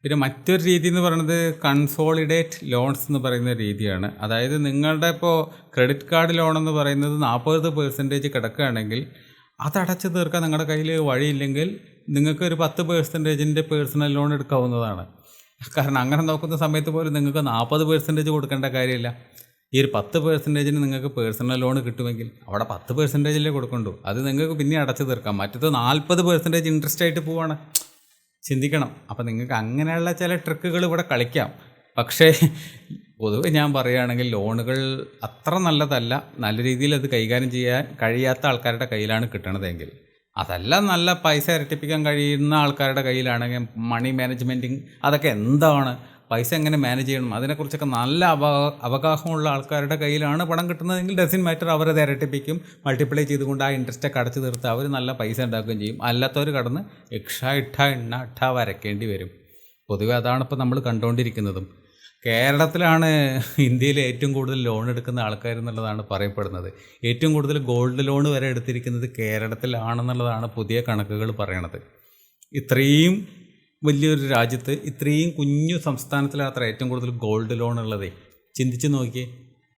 പിന്നെ മറ്റൊരു രീതി എന്ന് പറയുന്നത് കൺസോളിഡേറ്റ് ലോൺസ് എന്ന് പറയുന്ന രീതിയാണ്. അതായത് നിങ്ങളുടെ ഇപ്പോൾ ക്രെഡിറ്റ് കാർഡ് ലോൺ എന്ന് പറയുന്നത് 40% കിടക്കുകയാണെങ്കിൽ അതടച്ചു തീർക്കാൻ നിങ്ങളുടെ കയ്യിൽ വഴിയില്ലെങ്കിൽ നിങ്ങൾക്ക് ഒരു 10%ൻ്റെ പേഴ്സണൽ ലോൺ എടുക്കാവുന്നതാണ്. കാരണം അങ്ങനെ നോക്കുന്ന സമയത്ത് പോലും നിങ്ങൾക്ക് 40% കൊടുക്കേണ്ട കാര്യമില്ല. ഈ ഒരു 10%-ന് നിങ്ങൾക്ക് പേഴ്സണൽ ലോൺ കിട്ടുമെങ്കിൽ അവിടെ 10%-ലേ കൊടുക്കണ്ടു. അത് നിങ്ങൾക്ക് പിന്നെ അടച്ചു തീർക്കാം. മറ്റത് 40% ഇൻട്രസ്റ്റ് ആയിട്ട് പോവാണ്. ചിന്തിക്കണം. അപ്പം നിങ്ങൾക്ക് അങ്ങനെയുള്ള ചില ട്രിക്കുകൾ ഇവിടെ കളിക്കാം. പക്ഷേ പൊതുവെ ഞാൻ പറയുകയാണെങ്കിൽ ലോണുകൾ അത്ര നല്ലതല്ല. നല്ല രീതിയിൽ അത് കൈകാര്യം ചെയ്യാൻ കഴിയാത്ത ആൾക്കാരുടെ കയ്യിലാണ് കിട്ടണതെങ്കിൽ, അതല്ല നല്ല പൈസ ഇരട്ടിപ്പിക്കാൻ കഴിയുന്ന ആൾക്കാരുടെ കയ്യിലാണെങ്കിൽ മണി മാനേജ്മെൻറ്റിങ് അതൊക്കെ എന്താണ്, പൈസ എങ്ങനെ മാനേജ് ചെയ്യണം, അതിനെക്കുറിച്ചൊക്കെ നല്ല അവഗാഹമുള്ള ആൾക്കാരുടെ കയ്യിലാണ് പണം കിട്ടുന്നതെങ്കിൽ ഡസൻ മാറ്റർ, അവരത് ഇരട്ടിപ്പിക്കും, മൾട്ടിപ്ലൈ ചെയ്തുകൊണ്ട് ആ ഇൻട്രസ്റ്റ് അടച്ചു തീർത്ത് അവർ നല്ല പൈസ ഉണ്ടാക്കുകയും ചെയ്യും. അല്ലാത്തവർ കടന്ന് എണ്ണ വരയ്ക്കേണ്ടി വരും. പൊതുവെ അതാണ് ഇപ്പോൾ നമ്മൾ കണ്ടുകൊണ്ടിരിക്കുന്നതും. കേരളത്തിലാണ് ഇന്ത്യയിൽ ഏറ്റവും കൂടുതൽ ലോൺ എടുക്കുന്ന ആൾക്കാരെന്നുള്ളതാണ് പറയപ്പെടുന്നത്. ഏറ്റവും കൂടുതൽ ഗോൾഡ് ലോൺ വരെ എടുത്തിരിക്കുന്നത് കേരളത്തിലാണെന്നുള്ളതാണ് പുതിയ കണക്കുകൾ പറയണത്. ഇത്രയും വലിയൊരു രാജ്യത്ത് ഇത്രയും കുഞ്ഞു സംസ്ഥാനത്തിലാണ് അത്ര ഏറ്റവും കൂടുതൽ ഗോൾഡ് ലോൺ ഉള്ളതേ. ചിന്തിച്ച് നോക്കിയേ.